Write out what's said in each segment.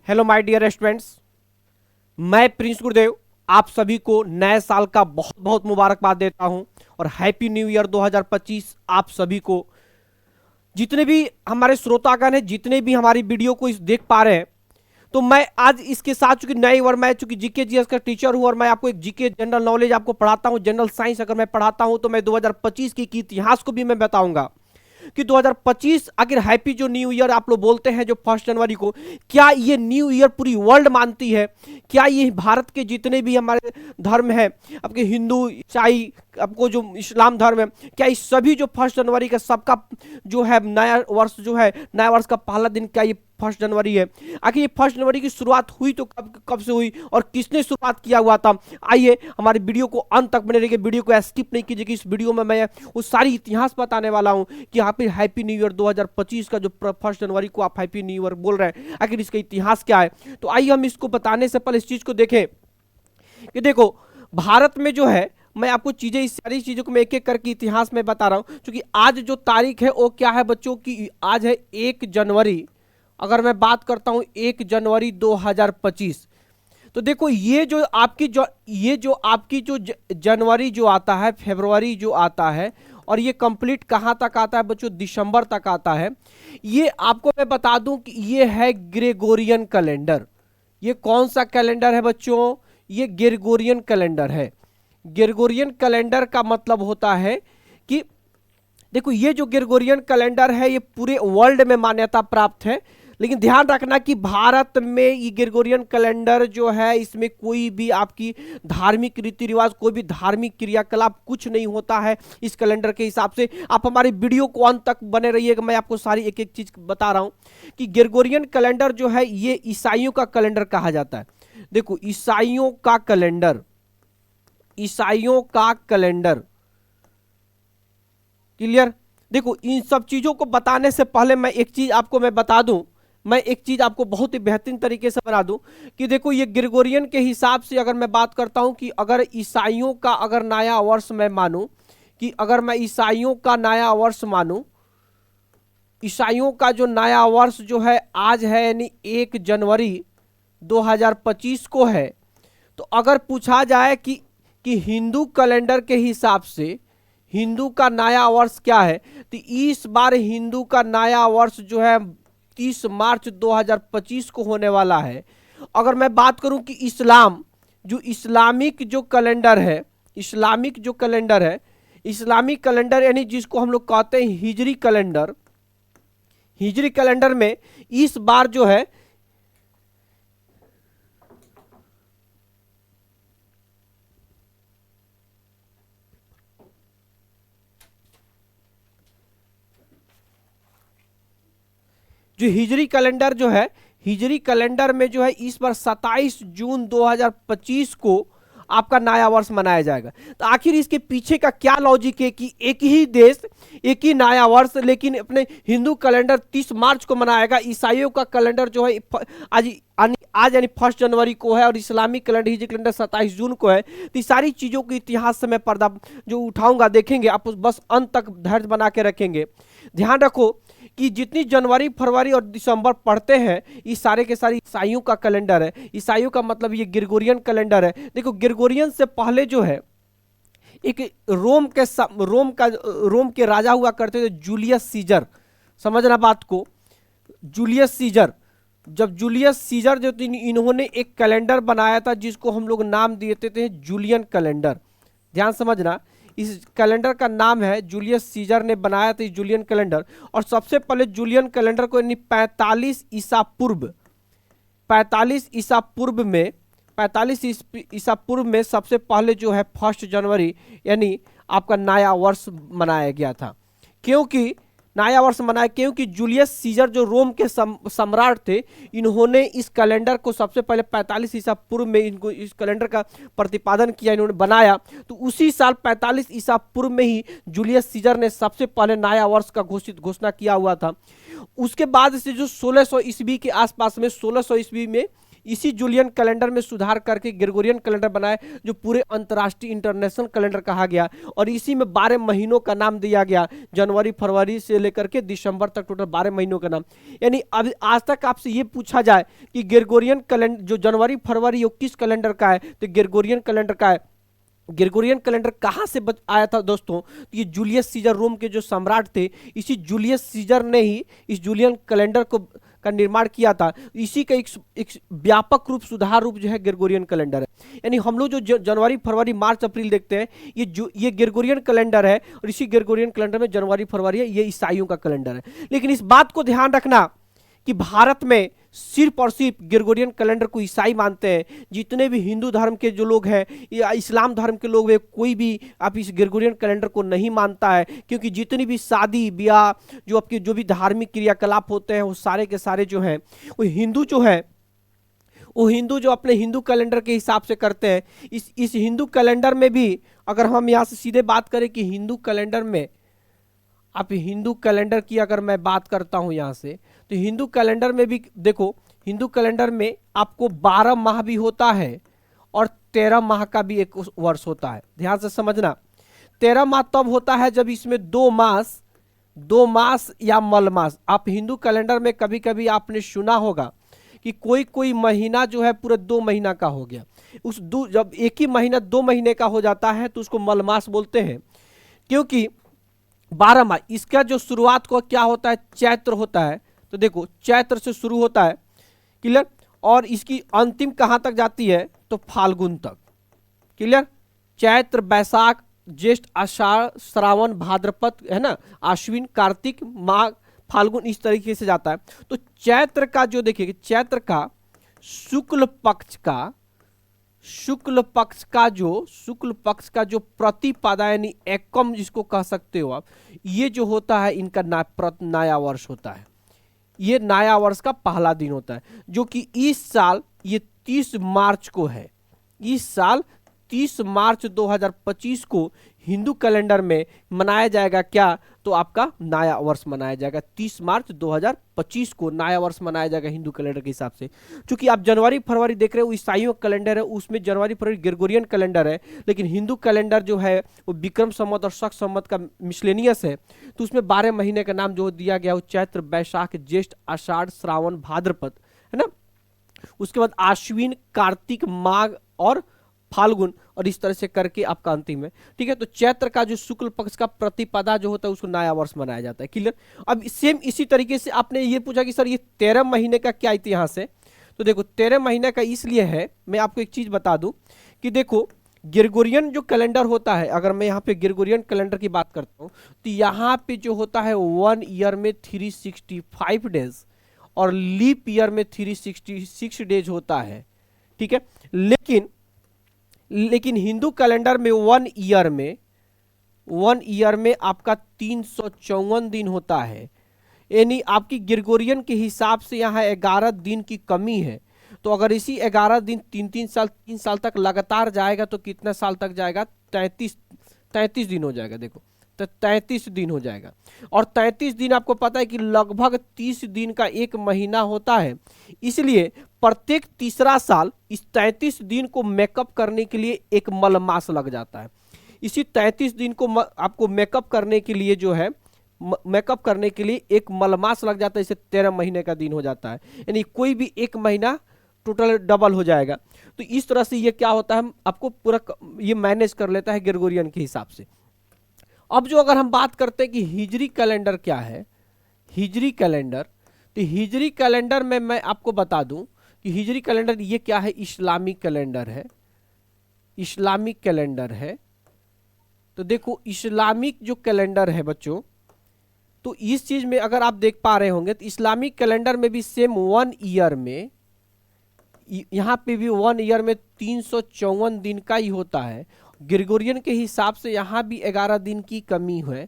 Hello my dear students, मैं Prince गुरुदेव आप सभी को नए साल का बहुत बहुत मुबारकबाद देता हूं और हैप्पी न्यू ईयर 2025 आप सभी को। जितने भी हमारे श्रोतागण हैं, जितने भी हमारी वीडियो को इस देख पा रहे हैं, तो मैं आज इसके साथ चूंकि नई और मैं चूंकि जीके जीएस का टीचर हूं और मैं आपको एक जीके जनरल नॉलेज आपको पढ़ाता हूं, जनरल साइंस अगर मैं पढ़ाता हूं तो मैं 2025 की इतिहास को भी मैं बताऊंगा कि 2025 आखिर हैप्पी जो न्यू ईयर आप लोग बोलते हैं जो 1 जनवरी को, क्या ये न्यू ईयर पूरी वर्ल्ड मानती है? क्या ये भारत के जितने भी हमारे धर्म है, आपके हिंदू, ईसाई, आपको जो इस्लाम धर्म है, क्या इस सभी जो 1 जनवरी का सबका जो है नया वर्ष जो है, नया वर्ष का पहला दिन क्या ये 1 जनवरी है? आखिर ये 1 जनवरी की शुरुआत हुई तो कब कब से हुई और किसने शुरुआत किया हुआ था? आइए हमारे वीडियो को अंत तक बने रहिए, वीडियो को स्किप नहीं कीजिए। इस वीडियो में मैं उस सारी इतिहास बताने वाला हूं कि यहाँ पे हैप्पी न्यू ईयर 2025 का जो 1 जनवरी को आप हैप्पी न्यू ईयर बोल रहे हैं, आखिर इसका इतिहास क्या है। तो आइए हम इसको बताने से पहले इस चीज को देखें कि देखो भारत में जो है, मैं आपको चीजें, इस सारी चीजों को मैं एक एक करके इतिहास में बता रहा हूं क्योंकि आज जो तारीख है वो क्या है बच्चों की, आज है 1 जनवरी। अगर मैं बात करता हूं 1 जनवरी 2025, तो देखो ये जो आपकी जो जनवरी जो आता है, फरवरी जो आता है और ये कंप्लीट कहां तक आता है बच्चों? दिसंबर तक आता है। ये आपको मैं बता दूं कि ये है ग्रेगोरियन कैलेंडर। ये कौन सा कैलेंडर है बच्चों? ये ग्रेगोरियन कैलेंडर है। ग्रेगोरियन कैलेंडर का मतलब होता है कि देखो ये जो ग्रेगोरियन कैलेंडर है ये पूरे वर्ल्ड में मान्यता प्राप्त है, लेकिन ध्यान रखना कि भारत में ये ग्रेगोरियन कैलेंडर जो है इसमें कोई भी आपकी धार्मिक रीति रिवाज, कोई भी धार्मिक क्रियाकलाप कुछ नहीं होता है इस कैलेंडर के हिसाब से। आप हमारी वीडियो को अंत तक बने रहिएगा, मैं आपको सारी एक एक चीज बता रहा हूं कि ग्रेगोरियन कैलेंडर जो है ये ईसाइयों का कैलेंडर कहा जाता है। देखो ईसाइयों का कैलेंडर, ईसाइयों का कैलेंडर, क्लियर? देखो इन सब चीजों को बताने से पहले मैं एक चीज आपको मैं बता दूं, मैं एक चीज आपको बहुत ही बेहतरीन तरीके से बना दूं कि देखो ये ग्रेगोरियन के हिसाब से अगर मैं बात करता हूं कि अगर ईसाइयों का अगर नया वर्ष मैं मानूं, कि अगर मैं ईसाइयों का नया वर्ष मानूं, ईसाइयों का जो नया वर्ष जो है आज है यानी 1 जनवरी 2025 को है। तो अगर पूछा जाए कि हिंदू कैलेंडर के हिसाब से हिंदू का नया वर्ष क्या है, तो इस बार हिंदू का नया वर्ष जो है 30 मार्च 2025 को होने वाला है। अगर मैं बात करूं कि इस्लाम, जो इस्लामिक जो कैलेंडर है, इस्लामिक जो कैलेंडर है, इस्लामिक कैलेंडर यानी जिसको हम लोग कहते हैं हिजरी कैलेंडर, हिजरी कैलेंडर में इस बार जो है जो हिजरी कैलेंडर जो है, हिजरी कैलेंडर में जो है इस बार 27 जून 2025 को आपका नया वर्ष मनाया जाएगा। तो आखिर इसके पीछे का क्या लॉजिक है कि एक ही देश एक ही नया वर्ष, लेकिन अपने हिंदू कैलेंडर 30 मार्च को मनाएगा, ईसाइयों का कैलेंडर जो है आज यानी 1 जनवरी को है और इस्लामिक कैलेंडर हिजरी कैलेंडर 27 जून को है। तो इस सारी चीजों के इतिहास से मैं पर्दा जो उठाऊंगा, देखेंगे आप बस अंत तक धैर्य बना के रखेंगे। ध्यान रखो कि जितनी जनवरी, फरवरी और दिसंबर पढ़ते हैं ये सारे के सारे ईसाइयों का कैलेंडर है। ईसाइयों का मतलब ये ग्रेगोरियन कैलेंडर है। देखो ग्रेगोरियन से पहले जो है एक रोम के राजा हुआ करते थे जूलियस सीजर। समझना बात को, जूलियस सीजर, जब जूलियस सीजर जो थे इन्होंने एक कैलेंडर बनाया था जिसको हम लोग नाम देते थे जूलियन कैलेंडर। ध्यान समझना, इस कैलेंडर का नाम है जूलियस सीजर ने बनाया था जूलियन कैलेंडर। और सबसे पहले जूलियन कैलेंडर को यानी 45 ईसा पूर्व, 45 ईसा पूर्व में, 45 ईसा पूर्व में सबसे पहले जो है 1 जनवरी यानी आपका नया वर्ष मनाया गया था। क्योंकि नया वर्ष मनाया क्योंकि जूलियस सीजर जो रोम के सम्राट थे, इन्होंने इस कैलेंडर को सबसे पहले 45 ईसा पूर्व में इनको इस कैलेंडर का प्रतिपादन किया, इन्होंने बनाया। तो उसी साल 45 ईसा पूर्व में ही जूलियस सीजर ने सबसे पहले नया वर्ष का घोषणा किया हुआ था। उसके बाद से जो 1600 ईस्वी के आसपास में, 1600 ईस्वी में इसी जूलियन कैलेंडर में सुधार करके ग्रेगोरियन कैलेंडर बनाए, जो पूरे अंतर्राष्ट्रीय इंटरनेशनल कैलेंडर कहा गया। और इसी में 12 महीनों का नाम दिया गया, जनवरी फरवरी से लेकर के दिसंबर तक टोटल 12 महीनों का नाम। यानी अब आज तक आपसे ये पूछा जाए कि ग्रेगोरियन कैलेंडर जो जनवरी फरवरी किस कैलेंडर का है, तो ग्रेगोरियन कैलेंडर का है। ग्रेगोरियन कैलेंडर कहाँ से आया था दोस्तों? तो ये जूलियस सीजर रोम के जो सम्राट थे, इसी जूलियस सीजर ने ही इस जूलियन कैलेंडर को का निर्माण किया था। इसी का एक व्यापक रूप सुधार रूप जो है ग्रेगोरियन कैलेंडर है। यानी हम लोग जो जनवरी फरवरी मार्च अप्रैल देखते हैं, ये ग्रेगोरियन कैलेंडर है, और इसी ग्रेगोरियन कैलेंडर में जनवरी फरवरी है, ये ईसाइयों का कैलेंडर है। लेकिन इस बात को ध्यान रखना कि भारत में सिर्फ और सिर्फ ग्रेगोरियन कैलेंडर को ईसाई मानते हैं। जितने भी हिंदू धर्म के जो लोग हैं या इस्लाम धर्म के लोग हैं, कोई भी आप इस ग्रेगोरियन कैलेंडर को नहीं मानता है, क्योंकि जितनी भी शादी ब्याह जो आपके जो भी धार्मिक क्रियाकलाप होते हैं, वो सारे के सारे जो हैं वो हिंदू जो अपने हिंदू कैलेंडर के हिसाब से करते हैं। इस हिंदू कैलेंडर में भी अगर हम यहाँ से सीधे बात करें कि हिंदू कैलेंडर में आप हिंदू कैलेंडर की अगर मैं बात करता हूं यहां से, तो हिंदू कैलेंडर में भी देखो, हिंदू कैलेंडर में आपको 12 माह भी होता है और 13 माह का भी एक वर्ष होता है। ध्यान से समझना, 13 माह तब होता है जब इसमें 2 मास या मलमास। आप हिंदू कैलेंडर में कभी कभी आपने सुना होगा कि कोई महीना जो है पूरा 2 महीना का हो गया। जब एक ही महीना 2 महीने का हो जाता है तो उसको मलमास बोलते हैं, क्योंकि 12 माह इसका जो शुरुआत को क्या होता है, चैत्र होता है। तो देखो चैत्र से शुरू होता है, क्लियर, और इसकी अंतिम कहां तक जाती है, तो फाल्गुन तक, क्लियर। चैत्र बैसाख ज्येष्ठ आषाढ़ श्रावण भाद्रपद है ना, आश्विन कार्तिक माघ फाल्गुन, इस तरीके से जाता है। तो चैत्र का जो देखिए, चैत्र का शुक्ल पक्ष का जो प्रतिपदा यानी एकम जिसको कह सकते हो आप, ये जो होता है इनका नया वर्ष होता है। ये नया वर्ष का पहला दिन होता है, जो कि इस साल ये 30 मार्च को है। इस साल 30 मार्च 2025 को हिंदू कैलेंडर में मनाया जाएगा क्या, तो आपका नया वर्ष मनाया जाएगा। 30 मार्च 2025 को नया वर्ष मनाया जाएगा हिंदू कैलेंडर के हिसाब से। क्योंकि आप जनवरी फरवरी देख रहे हो ईसाइयों का कैलेंडर है, उसमें जनवरी फरवरी ग्रेगोरियन कैलेंडर है, लेकिन हिंदू कैलेंडर जो है वो विक्रम संवत और शक संवत का मिसलेनियस है। तो उसमें 12 महीने का नाम जो दिया गया वो चैत्र बैसाख ज्येष्ठ आषाढ़ श्रावण भाद्रपद है ना, उसके बाद आश्विन कार्तिक माघ और फाल्गुन, और इस तरह से करके आपका अंतिम है। ठीक है, तो चैत्र का जो शुक्ल पक्ष का प्रतिपदा जो होता है उसको नया वर्ष मनाया जाता है, क्लियर। अब सेम इसी तरीके से आपने ये पूछा कि सर ये 13 महीने का क्या इतिहास है, तो देखो 13 महीने का इसलिए है, मैं आपको एक चीज बता दूं कि देखो ग्रेगोरियन जो कैलेंडर होता है, अगर मैं यहाँ पे ग्रेगोरियन कैलेंडर की बात करता हूँ, तो यहाँ पे जो होता है 1 ईयर में 365 डेज और लीप ईयर में 366 डेज होता है। ठीक है, लेकिन हिंदू कैलेंडर में 1 ईयर में आपका 354 दिन होता है। यानी आपकी ग्रेगोरियन के हिसाब से यहाँ 11 दिन की कमी है। तो अगर इसी 11 दिन 3 साल तक लगातार जाएगा तो कितना साल तक जाएगा, 33 दिन हो जाएगा। देखो तो 33 दिन हो जाएगा, और 33 दिन आपको पता है कि लगभग 30 दिन का एक महीना होता है। इसलिए प्रत्येक तीसरा साल इस 33 दिन को मेकअप करने के लिए एक मलमास लग जाता है। इसी 33 दिन को आपको मेकअप करने के लिए जो है मेकअप करने के लिए एक मलमास लग जाता है, इसे 13 महीने का दिन हो जाता है। यानी कोई भी एक महीना टोटल डबल हो जाएगा। तो इस तरह से ये क्या होता है, आपको पूरा ये मैनेज कर लेता है ग्रेगोरियन के हिसाब से। अब जो अगर हम बात करते हैं कि हिजरी कैलेंडर क्या है, हिजरी कैलेंडर, तो हिजरी कैलेंडर में मैं आपको बता दूं कि हिजरी कैलेंडर ये क्या है, इस्लामिक कैलेंडर है। इस्लामिक कैलेंडर है, तो देखो इस्लामिक जो कैलेंडर है बच्चों, तो इस चीज में अगर आप देख पा रहे होंगे तो इस्लामिक कैलेंडर में भी सेम 1 ईयर में, यहां पे भी 1 ईयर में 354 दिन का ही होता है। ग्रेगोरियन के हिसाब से यहाँ भी 11 दिन की कमी है।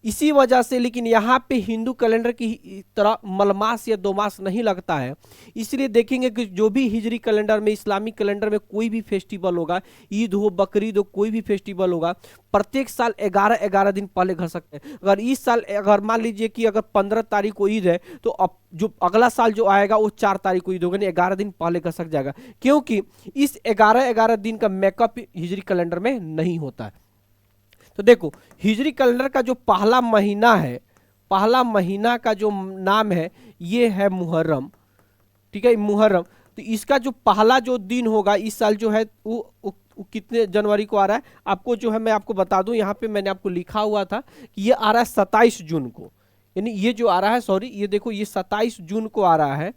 इसी वजह से, लेकिन यहाँ पे हिंदू कैलेंडर की तरह मलमास या 2 मास नहीं लगता है। इसलिए देखेंगे कि जो भी हिजरी कैलेंडर में, इस्लामिक कैलेंडर में कोई भी फेस्टिवल होगा, ईद हो, बकरीद हो, कोई भी फेस्टिवल होगा, प्रत्येक साल 11-11 दिन पहले घर सकते हैं। अगर इस साल, अगर मान लीजिए कि अगर 15 तारीख को ईद है, तो अब जो अगला साल जो आएगा वो 4 तारीख को ईद होगा, यानी 11 दिन पहले घर सक जाएगा, क्योंकि इस 11-11 दिन का मेकअप हिजरी कैलेंडर में नहीं होता है। तो देखो, हिजरी कैलेंडर का जो पहला महीना है, पहला महीना का जो नाम है ये है मुहर्रम, ठीक है, मुहर्रम। तो इसका जो पहला जो दिन होगा इस साल जो है वो कितने जनवरी को आ रहा है, आपको जो है मैं आपको बता दूं, यहाँ पे मैंने आपको लिखा हुआ था कि ये आ रहा है 27 जून को, यानी ये जो आ रहा है, सॉरी, ये देखो ये 27 जून को आ रहा है,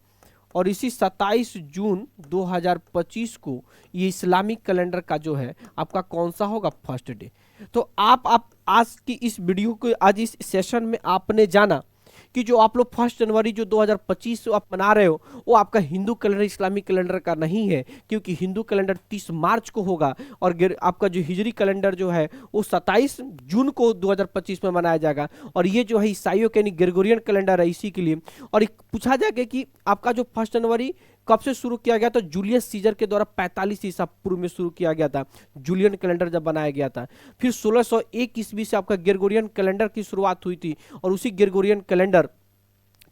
और इसी 27 जून 2025 को ये इस्लामिक कैलेंडर का जो है आपका कौन सा होगा, फर्स्ट डे। तो आप आज की इस वीडियो को, आज इस सेशन में आपने जाना कि जो आप लोग 1 जनवरी जो 2025 आप मना रहे हो वो आपका हिंदू कैलेंडर इस्लामिक कैलेंडर का नहीं है, क्योंकि हिंदू कैलेंडर 30 मार्च को होगा और आपका जो हिजरी कैलेंडर जो है वो 27 जून को 2025 में मनाया जाएगा। और ये जो है ईसाइयों के ग्रेगोरियन कैलेंडर है, इसी के लिए। और पूछा जाएगा कि आपका जो 1 जनवरी कब से शुरू किया गया, तो जूलियस सीजर के द्वारा 45 ईसा पूर्व में शुरू किया गया था, जूलियन कैलेंडर जब बनाया गया था। फिर 1601 ईस्वी से आपका ग्रेगोरियन कैलेंडर की शुरुआत हुई थी, और उसी ग्रेगोरियन कैलेंडर,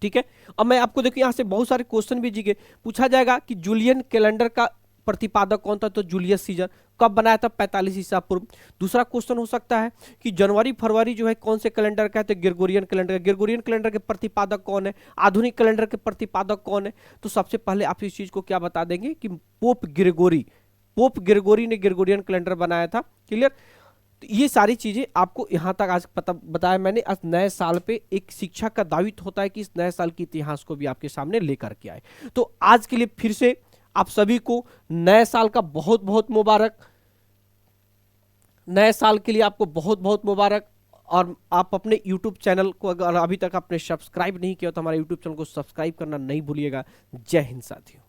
ठीक है। अब मैं आपको देखिए यहाँ से बहुत सारे क्वेश्चन भी जीके पूछा जाएगा कि जूलियन कैलेंडर का प्रतिपादक कौन था, तो जूलियस सीजर। कब बनाया था, 45 ईसा पूर्व। दूसरा क्वेश्चन हो सकता है कि जनवरी फरवरी जो है कौन से कैलेंडर का है, तो ग्रेगोरियन कैलेंडर। ग्रेगोरियन कैलेंडर के प्रतिपादक कौन है, आधुनिक कैलेंडर के प्रतिपादक कौन है, तो सबसे पहले आप इस चीज को क्या बता देंगे कि पोप ग्रेगोरी ने ग्रेगोरियन कैलेंडर बनाया था। क्लियर। तो ये सारी चीजें आपको यहाँ तक आज पता बताया मैंने। आज नए साल पे एक शिक्षा का दायित्व होता है कि इस नए साल के इतिहास को भी आपके सामने लेकर के आए। तो आज के लिए फिर से आप सभी को नए साल का बहुत बहुत मुबारक। नए साल के लिए आपको बहुत बहुत मुबारक। और आप अपने YouTube चैनल को अगर अभी तक आपने सब्सक्राइब नहीं किया तो हमारे YouTube चैनल को सब्सक्राइब करना नहीं भूलिएगा। जय हिंद साथियों।